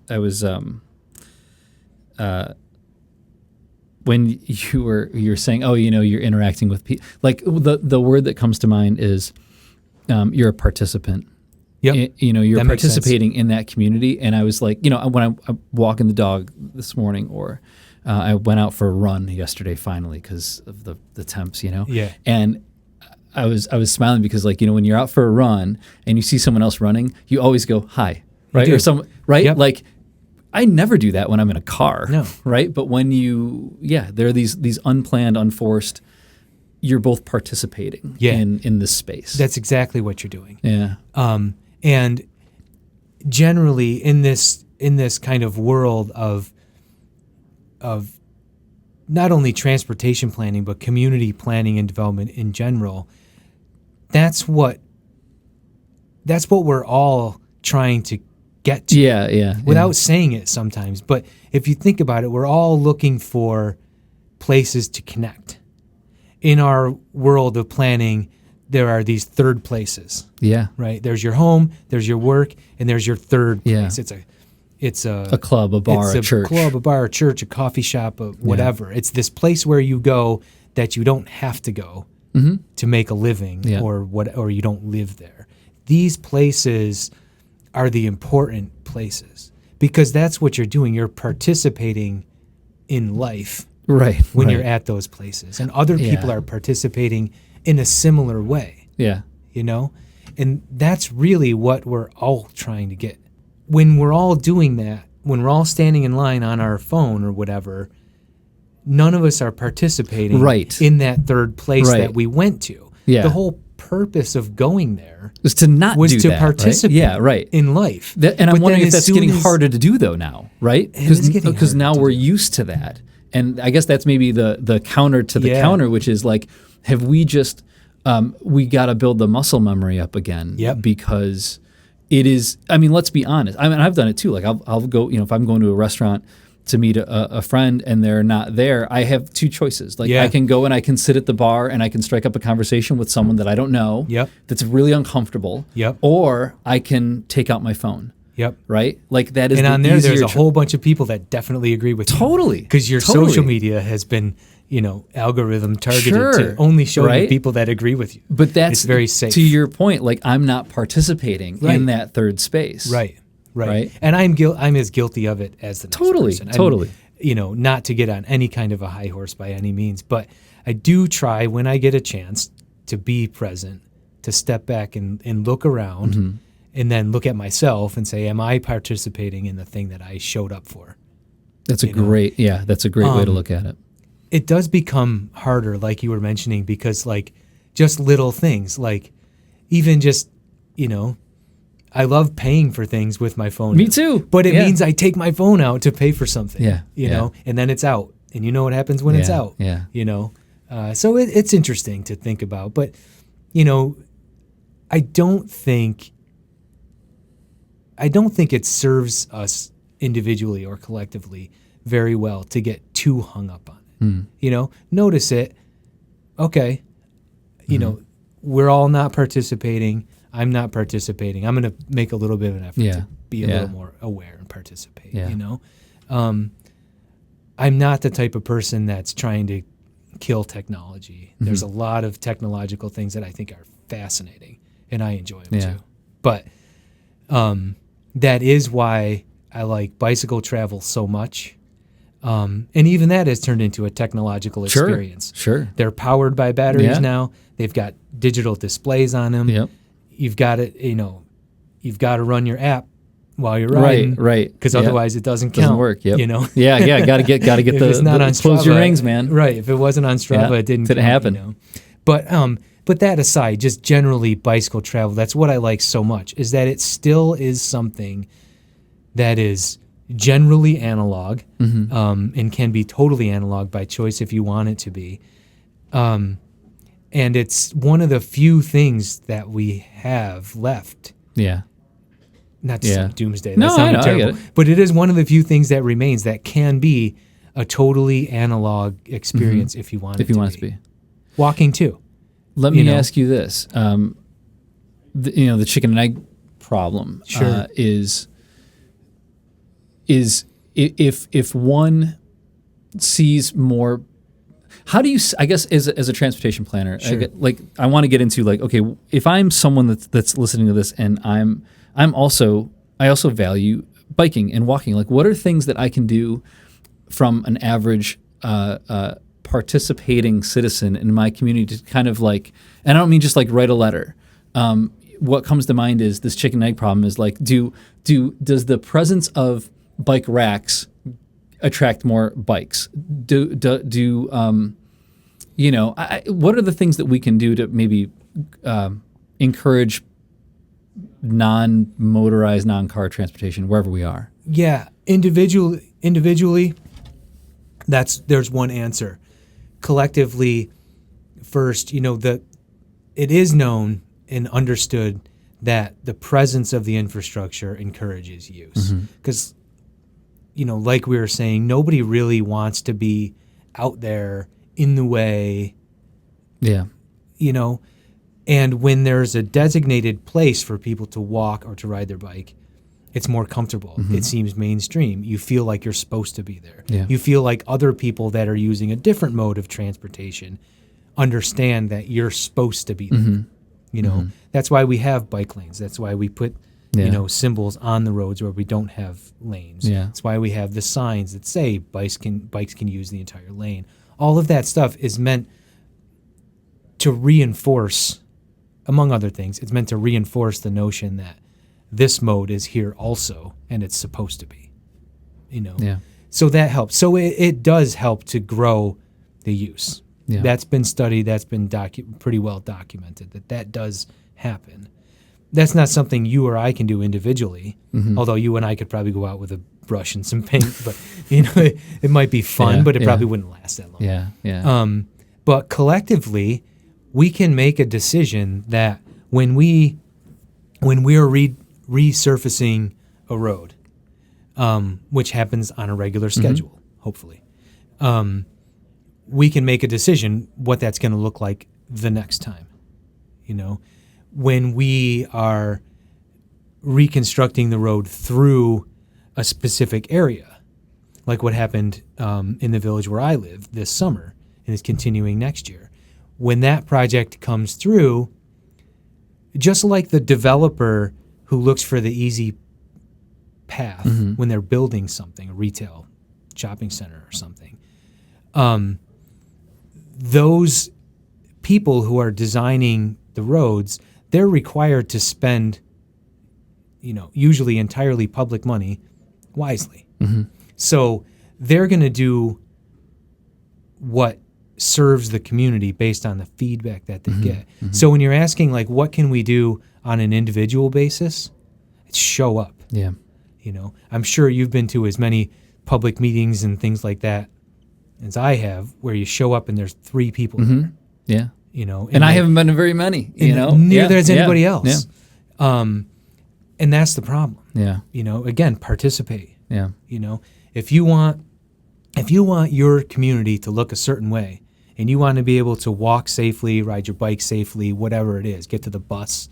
Speaker 1: when you were saying, oh, you're interacting with people, like the word that comes to mind is you're a participant.
Speaker 2: Yep.
Speaker 1: You're participating in that community. And I was like, when I'm walking the dog this morning, or I went out for a run yesterday finally because of the temps,
Speaker 2: Yeah.
Speaker 1: And I was smiling because, like, when you're out for a run and you see someone else running, you always go hi, right? Or some right,
Speaker 2: Yep.
Speaker 1: like. I never do that when I'm in a car,
Speaker 2: No.
Speaker 1: right? But when there are these unplanned, unforced, you're both participating in this space.
Speaker 2: That's exactly what you're doing.
Speaker 1: Yeah.
Speaker 2: And generally in this kind of world of not only transportation planning, but community planning and development in general, that's what we're all trying to get to.
Speaker 1: Yeah.
Speaker 2: Without saying it sometimes. But if you think about it, we're all looking for places to connect. In our world of planning, there are these third places.
Speaker 1: Yeah.
Speaker 2: Right? There's your home, there's your work, and there's your third place.
Speaker 1: Yeah.
Speaker 2: It's
Speaker 1: a club, a bar, a church.
Speaker 2: Club, a bar, a church, a coffee shop, whatever. Yeah. It's this place where you go that you don't have to go to make a living or you don't live there. These places are the important places because that's what you're doing. You're participating in life when you're at those places, and other people are participating in a similar way.
Speaker 1: Yeah.
Speaker 2: And that's really what we're all trying to get. When we're all doing that, when we're all standing in line on our phone or whatever, none of us are participating in that third place that we went to.
Speaker 1: Yeah.
Speaker 2: The whole purpose of going there
Speaker 1: was to
Speaker 2: participate in life.
Speaker 1: And I'm wondering if that's getting harder to do though now, right? Because now we're used to that. And I guess that's maybe the counter to the counter, which is like, have we just we got to build the muscle memory up again?
Speaker 2: Yep.
Speaker 1: Because it is. I mean, let's be honest. I mean, I've done it too. Like I'll go. If I'm going to a restaurant to meet a friend and they're not there, I have two choices. Like I can go and I can sit at the bar and I can strike up a conversation with someone that I don't know.
Speaker 2: Yep.
Speaker 1: That's really uncomfortable.
Speaker 2: Yep.
Speaker 1: Or I can take out my phone.
Speaker 2: Yep.
Speaker 1: Right? Like that is
Speaker 2: and on there's a whole bunch of people that definitely agree with you.
Speaker 1: Totally.
Speaker 2: Because your social media has been, algorithm targeted to only show you people that agree with you.
Speaker 1: But that's
Speaker 2: it's very safe.
Speaker 1: To your point, like I'm not participating in that third space.
Speaker 2: Right. And I'm as guilty of it as the next person.
Speaker 1: Totally.
Speaker 2: Not to get on any kind of a high horse by any means, but I do try when I get a chance to be present, to step back and look around and then look at myself and say, am I participating in the thing that I showed up for?
Speaker 1: That's a great way to look at it.
Speaker 2: It does become harder, like you were mentioning, because like just little things, like even just, I love paying for things with my phone.
Speaker 1: Me too.
Speaker 2: But it means I take my phone out to pay for something.
Speaker 1: You
Speaker 2: know, and then it's out. And you know what happens when it's out.
Speaker 1: Yeah.
Speaker 2: So it's interesting to think about. But, I don't think it serves us individually or collectively very well to get too hung up on it. Notice it. Okay. We're all not participating. I'm not participating. I'm going to make a little bit of an effort to be a little more aware and participate, I'm not the type of person that's trying to kill technology. There's a lot of technological things that I think are fascinating, and I enjoy them too. But that is why I like bicycle travel so much. And even that has turned into a technological experience.
Speaker 1: Sure.
Speaker 2: They're powered by batteries now. They've got digital displays on them.
Speaker 1: Yep.
Speaker 2: You've got to run your app while you're riding.
Speaker 1: Right.
Speaker 2: Because otherwise it doesn't count.
Speaker 1: Doesn't work. Yep. Got to get
Speaker 2: if
Speaker 1: the,
Speaker 2: it's not on
Speaker 1: close
Speaker 2: Strava,
Speaker 1: your rings, man.
Speaker 2: Right. If it wasn't on Strava, it didn't
Speaker 1: happen.
Speaker 2: But that aside, just generally bicycle travel, that's what I like so much, is that it still is something that is generally analog and can be totally analog by choice if you want it to be. And it's one of the few things that we have left.
Speaker 1: Yeah.
Speaker 2: Not to say doomsday. That sounded terrible. But it is one of the few things that remains that can be a totally analog experience if you want it to be. Walking too.
Speaker 1: Let me ask you this. The chicken and egg problem.
Speaker 2: Sure.
Speaker 1: Is if one sees more. How do you? I guess as a transportation planner,
Speaker 2: Sure.
Speaker 1: I want to get into okay, if I'm someone that's listening to this, and I also value biking and walking. Like, what are things that I can do from an average participating citizen in my community to kind of and I don't mean just write a letter. What comes to mind is this chicken egg problem is does the presence of bike racks attract more bikes? What are the things that we can do to maybe encourage non-motorized, non-car transportation wherever we are?
Speaker 2: Yeah, individually, there's one answer. Collectively, first, it is known and understood that the presence of the infrastructure encourages use. Because, like we were saying, nobody really wants to be out there in the way.
Speaker 1: Yeah.
Speaker 2: And when there's a designated place for people to walk or to ride their bike, it's more comfortable. It seems mainstream. You feel like you're supposed to be there.
Speaker 1: Yeah.
Speaker 2: You feel like other people that are using a different mode of transportation understand that you're supposed to be there. That's why we have bike lanes. That's why we put symbols on the roads where we don't have lanes.
Speaker 1: Yeah.
Speaker 2: That's why we have the signs that say bikes can use the entire lane. All of that stuff is meant to reinforce, among other things, it's meant to reinforce the notion that this mode is here also, and it's supposed to be.
Speaker 1: Yeah.
Speaker 2: So that helps. So it does help to grow the use.
Speaker 1: Yeah.
Speaker 2: That's been studied. That's been pretty well documented that does happen. That's not something you or I can do individually, although you and I could probably go out with a brush and some paint, but it might be fun, but it probably wouldn't last that long.
Speaker 1: Yeah, yeah.
Speaker 2: But collectively, we can make a decision that when we're resurfacing a road, which happens on a regular schedule, hopefully, we can make a decision what that's going to look like the next time. When we are reconstructing the road through a specific area, like what happened in the village where I live this summer and is continuing next year. When that project comes through, just like the developer who looks for the easy path when they're building something, a retail shopping center or something, those people who are designing the roads, they're required to spend, usually entirely public money wisely. So they're going to do what serves the community based on the feedback that they get. So when you're asking, what can we do on an individual basis, it's show up.
Speaker 1: Yeah.
Speaker 2: I'm sure you've been to as many public meetings and things like that as I have, where you show up and there's 3 people there.
Speaker 1: Yeah.
Speaker 2: And
Speaker 1: I haven't been to very many,
Speaker 2: Neither has anybody else.
Speaker 1: Yeah.
Speaker 2: And that's the problem.
Speaker 1: Yeah.
Speaker 2: Again, participate.
Speaker 1: Yeah.
Speaker 2: If you want your community to look a certain way, and you want to be able to walk safely, ride your bike safely, whatever it is, get to the bus,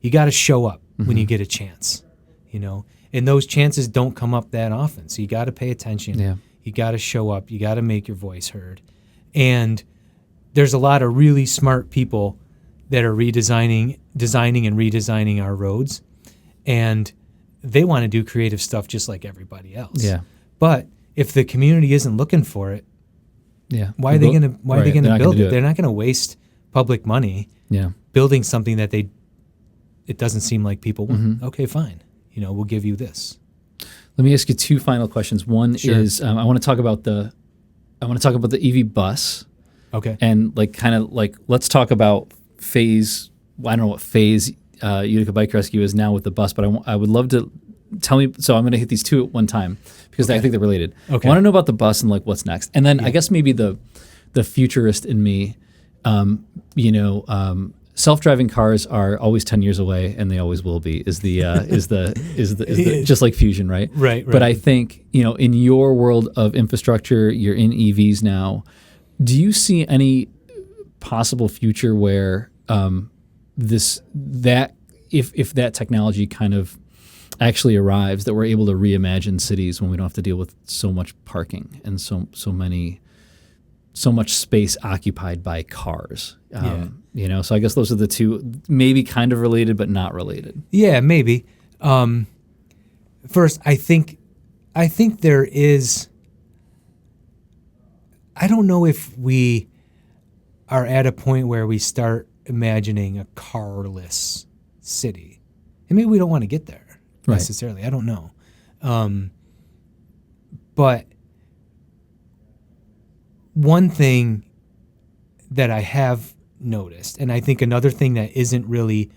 Speaker 2: you got to show up when you get a chance, and those chances don't come up that often. So you got to pay attention.
Speaker 1: Yeah.
Speaker 2: You got to show up. You got to make your voice heard. And there's a lot of really smart people that are designing and redesigning our roads, and they want to do creative stuff just like everybody else.
Speaker 1: Yeah.
Speaker 2: But if the community isn't looking for it, why are they going to build it? They're not going to waste public money building something that it doesn't seem like people want. Okay, fine. We'll give you this.
Speaker 1: Let me ask you 2 final questions. One is I want to talk about the EV bus.
Speaker 2: Okay.
Speaker 1: And let's talk about phase. I don't know what phase Utica Bike Rescue is now with the bus, but I would love to tell me. So I'm going to hit these 2 at one time because I think they're related.
Speaker 2: Okay.
Speaker 1: I want to know about the bus and what's next, and then I guess maybe the futurist in me. Self-driving cars are always 10 years away, and they always will be. Is the just like fusion, right?
Speaker 2: Right.
Speaker 1: But I think in your world of infrastructure, you're in EVs now. Do you see any possible future where that if that technology kind of actually arrives, that we're able to reimagine cities when we don't have to deal with so much parking and so much space occupied by cars. So I guess those are the two, maybe kind of related but not related.
Speaker 2: Yeah, maybe. First, I think there is. I don't know if we are at a point where we start imagining a carless city, and maybe we don't want to get there necessarily. I don't know, but one thing that I have noticed, and I think another thing that isn't really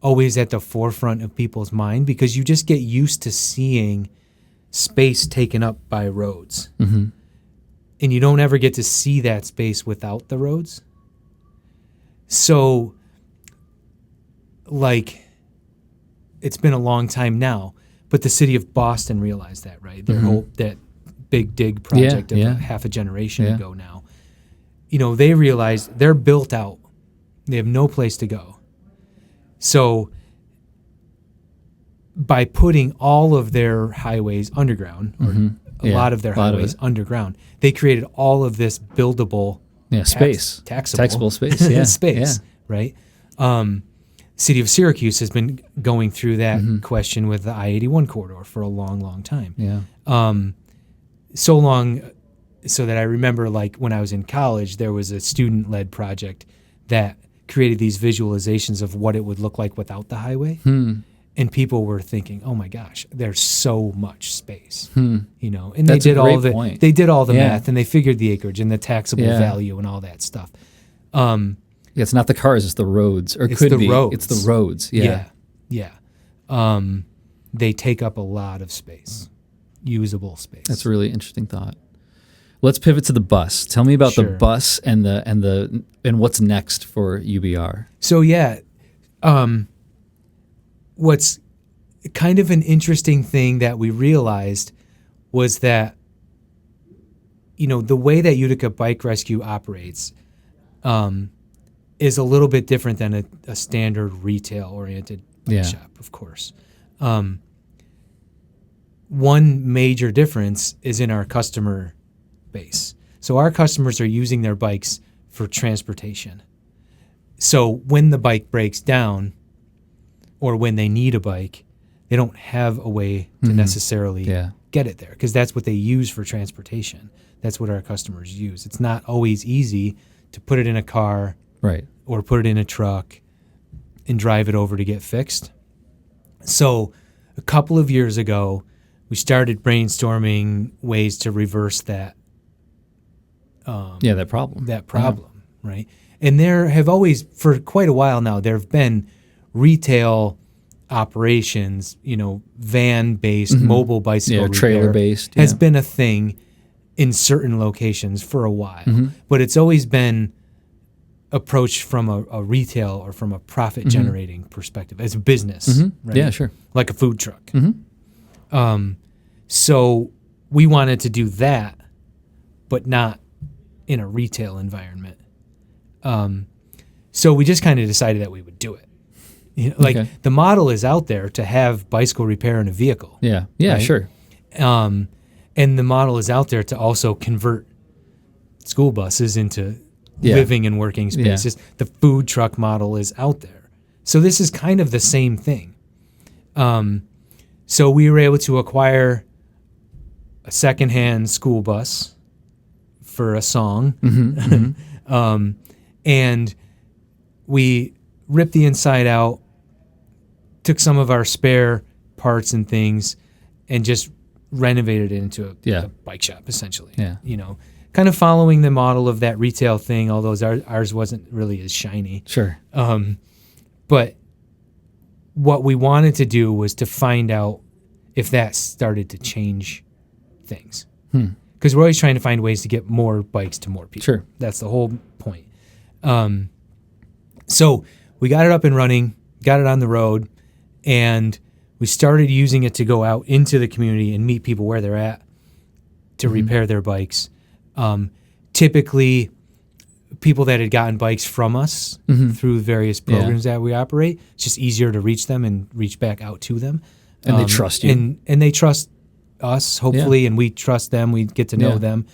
Speaker 2: always at the forefront of people's mind, because you just get used to seeing space taken up by roads.
Speaker 1: Mm-hmm.
Speaker 2: And you don't ever get to see that space without the roads. So, like, it's been a long time now, but the city of Boston realized that, right? Their whole, that big dig project of half a generation ago now. They realized they're built out. They have no place to go. So by putting all of their highways underground, or a lot of their highways underground, they created all of this buildable taxable space. Space, right? City of Syracuse has been going through that question with the I-81 corridor for a long, long time. So long so that I remember, like, when I was in college, there was a student-led project that created these visualizations of what it would look like without the highway. And people were thinking, "Oh my gosh, there's so much space," And
Speaker 1: That's
Speaker 2: they did all the
Speaker 1: point.
Speaker 2: they did all the math, and they figured the acreage and the taxable value and all that stuff.
Speaker 1: It's not the cars; it's the roads, or
Speaker 2: it's
Speaker 1: could
Speaker 2: the
Speaker 1: be.
Speaker 2: roads.
Speaker 1: It's the roads.
Speaker 2: They take up a lot of space, usable space.
Speaker 1: That's a really interesting thought. Let's pivot to the bus. Tell me about the bus and what's next for UBR.
Speaker 2: So what's kind of an interesting thing that we realized was that, the way that Utica Bike Rescue operates is a little bit different than a standard retail-oriented bike shop, of course. One major difference is in our customer base. So our customers are using their bikes for transportation. So when the bike breaks down, or when they need a bike, they don't have a way to necessarily get it there, because that's what they use for transportation. That's what our customers use. It's not always easy to put it in a car, or put it in a truck and drive it over to get fixed. So a couple of years ago, we started brainstorming ways to reverse that problem. Right? And there have always, for quite a while now, there have been retail operations, van-based, mobile bicycle repair,
Speaker 1: trailer-based,
Speaker 2: has been a thing in certain locations for a while. But it's always been approached from a retail or from a profit-generating perspective, as a business. Right?
Speaker 1: Yeah, sure.
Speaker 2: Like a food truck. So we wanted to do that, but not in a retail environment. So we just kind of decided that we would do it. The model is out there to have bicycle repair in a vehicle.
Speaker 1: Right? Sure.
Speaker 2: And the model is out there to also convert school buses into living and working spaces. The food truck model is out there. So this is kind of the same thing. So we were able to acquire a secondhand school bus for a song. And we ripped the inside out, took some of our spare parts and things, and just renovated it into a bike shop, essentially. Kind of following the model of that retail thing, although ours wasn't really as shiny.
Speaker 1: Sure.
Speaker 2: But what we wanted to do was to find out if that started to change things. Because we're always trying to find ways to get more bikes to more people.
Speaker 1: Sure.
Speaker 2: That's the whole point. So we got it up and running, got it on the road, and we started using it to go out into the community and meet people where they're at to repair their bikes. Typically, people that had gotten bikes from us through various programs that we operate. It's just easier to reach them and reach back out to them.
Speaker 1: And they trust you.
Speaker 2: And they trust us, hopefully, and we trust them. We get to know them.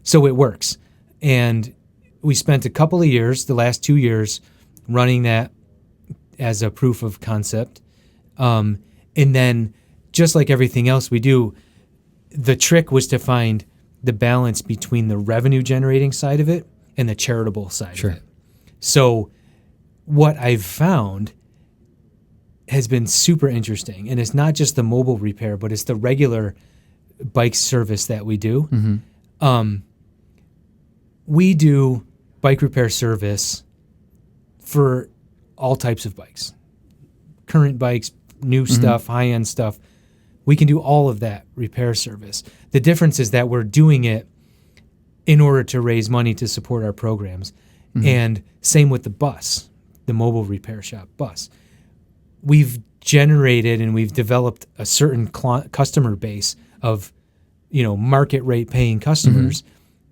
Speaker 2: So it works. And we spent a couple of years, the last 2 years, running that as a proof of concept. And then, just like everything else we do, the trick was to find the balance between the revenue generating side of it and the charitable side of it. So what I've found has been super interesting, and it's not just the mobile repair, but it's the regular bike service that we do. We do bike repair service for all types of bikes, current bikes, new stuff, high-end stuff. We can do all of that repair service. The difference is that we're doing it in order to raise money to support our programs. And same with the bus, the mobile repair shop bus. We've generated and we've developed a certain customer base of, market rate paying customers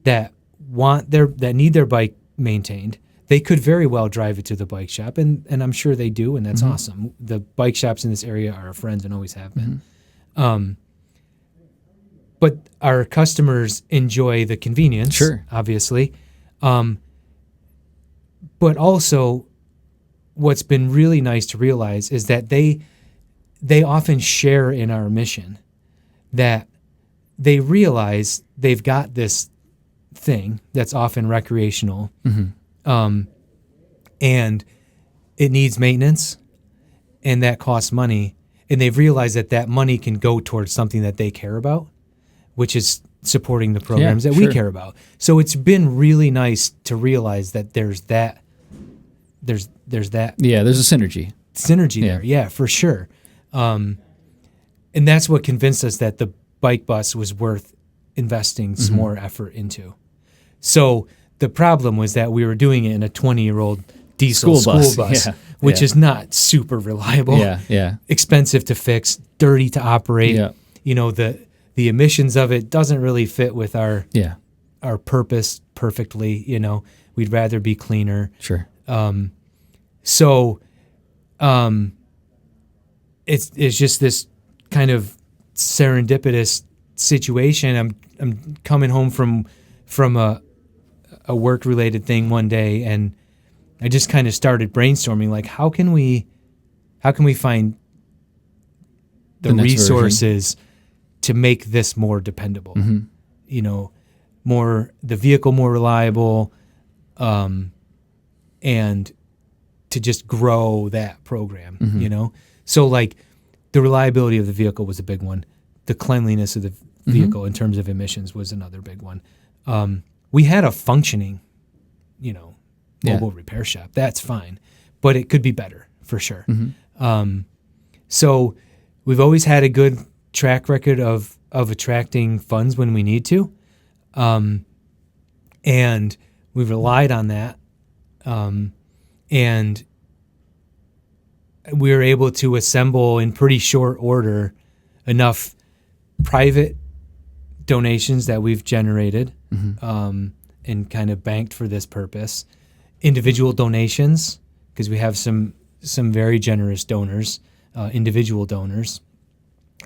Speaker 2: that that need their bike maintained. They could very well drive it to the bike shop, and I'm sure they do, and that's awesome. The bike shops in this area are our friends and always have been. But our customers enjoy the convenience, obviously. But also, what's been really nice to realize is that they often share in our mission, that they realize they've got this thing that's often recreational, and it needs maintenance, and that costs money, and they've realized that money can go towards something that they care about, which is supporting the programs that we care about. So it's been really nice to realize that there's that. There's that.
Speaker 1: Yeah, there's a synergy
Speaker 2: there. Yeah, for sure. And that's what convinced us that the bike bus was worth investing some more effort into. So the problem was that we were doing it in a 20-year-old diesel school bus, which is not super reliable, expensive to fix, dirty to operate. The emissions of it doesn't really fit with our purpose perfectly. We'd rather be cleaner. It's just this kind of serendipitous situation. I'm coming home from a work related thing one day, and I just kind of started brainstorming, like, how can we find the resources to make this more dependable, the vehicle more reliable, and to just grow that program, So like the reliability of the vehicle was a big one. The cleanliness of the vehicle in terms of emissions was another big one. We had a functioning, mobile repair shop. That's fine, but it could be better for sure. So we've always had a good track record of attracting funds when we need to. And we've relied on that. And we were able to assemble in pretty short order enough private donations that we've generated and kind of banked for this purpose. Individual donations, because we have some very generous donors, individual donors.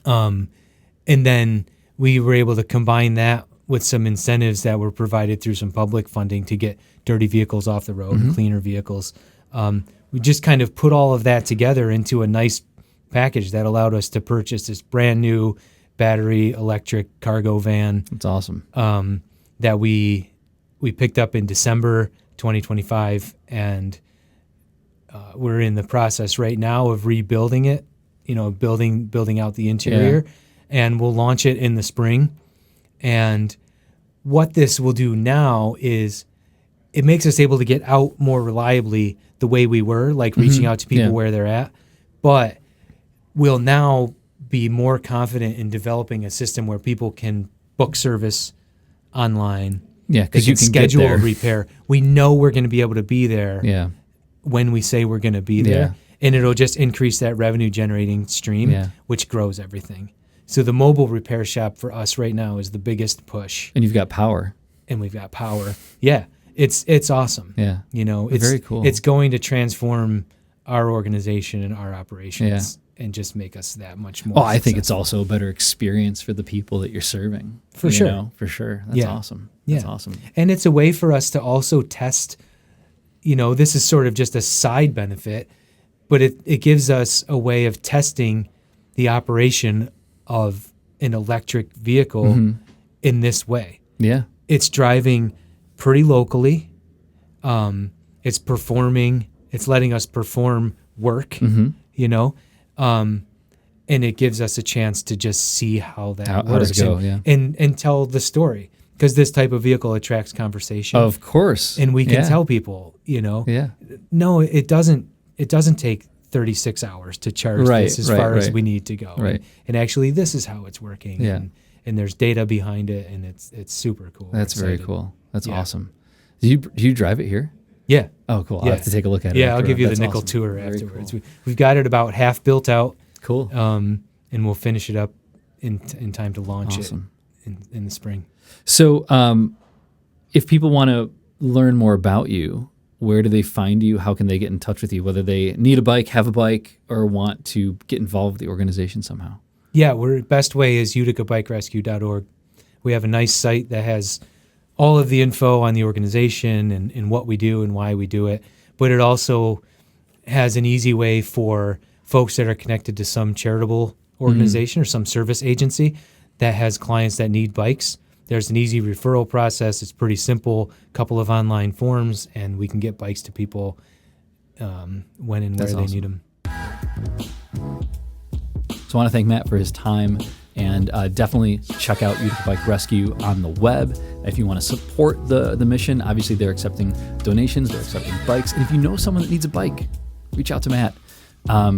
Speaker 2: And then we were able to combine that with some incentives that were provided through some public funding to get dirty vehicles off the road and cleaner vehicles. We just kind of put all of that together into a nice package that allowed us to purchase this brand new battery electric cargo van.
Speaker 1: That's awesome.
Speaker 2: That we picked up in December 2025, and we're in the process right now of rebuilding it, building out the interior, and we'll launch it in the spring. And what this will do now is it makes us able to get out more reliably the way we were, like reaching out to people where they're at. But we'll now be more confident in developing a system where people can book service online.
Speaker 1: Yeah, because you can
Speaker 2: schedule a repair. We know we're going to be able to be there when we say we're going to be there. And it'll just increase that revenue generating stream, which grows everything. So the mobile repair shop for us right now is the biggest push.
Speaker 1: And you've got power.
Speaker 2: And we've got power. Yeah. it's awesome.
Speaker 1: Yeah.
Speaker 2: It's
Speaker 1: very cool.
Speaker 2: It's going to transform our organization and our operations and just make us that much more.
Speaker 1: I think it's also a better experience for the people that you're serving.
Speaker 2: For sure.
Speaker 1: For sure. That's awesome. That's awesome.
Speaker 2: And it's a way for us to also test, this is sort of just a side benefit, but it gives us a way of testing the operation of an electric vehicle in this way.
Speaker 1: Yeah.
Speaker 2: It's driving pretty locally. It's letting us perform work, and it gives us a chance to just see how that works.
Speaker 1: How does it go?
Speaker 2: And tell the story, because this type of vehicle attracts conversation.
Speaker 1: Of course.
Speaker 2: And we can tell people, no, it doesn't take 36 hours to charge this as far as we need to go.
Speaker 1: Right.
Speaker 2: And actually, this is how it's working.
Speaker 1: Yeah.
Speaker 2: And there's data behind it, and it's super cool.
Speaker 1: That's very cool. That's awesome. Do you drive it here?
Speaker 2: Yeah.
Speaker 1: Oh, cool. I'll have to take a look at it.
Speaker 2: Yeah, I'll give you the nickel tour afterwards. Cool. We've got it about half built out.
Speaker 1: Cool.
Speaker 2: And we'll finish it up in time to launch it in the spring.
Speaker 1: So if people want to learn more about you, where do they find you? How can they get in touch with you, whether they need a bike, have a bike, or want to get involved with the organization somehow? Yeah,
Speaker 2: best way is uticabikerescue.org. We have a nice site that has all of the info on the organization and what we do and why we do it. But it also has an easy way for folks that are connected to some charitable organization or some service agency that has clients that need bikes. There's an easy referral process. It's pretty simple, couple of online forms, and we can get bikes to people when and where they need them.
Speaker 1: So I want to thank Matt for his time, and definitely check out Utica Bike Rescue on the web. If you want to support the mission, obviously they're accepting donations, they're accepting bikes. And if you know someone that needs a bike, reach out to Matt.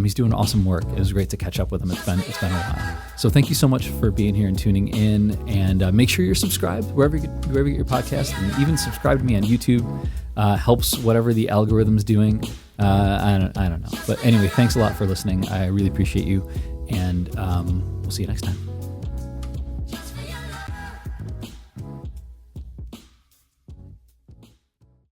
Speaker 1: He's doing awesome work. It was great to catch up with him. It's been a while. So thank you so much for being here and tuning in. And make sure you're subscribed wherever you get your podcast, and even subscribe to me on YouTube. Helps whatever the algorithm's doing. I don't know. But anyway, thanks a lot for listening. I really appreciate you. And we'll see you next time.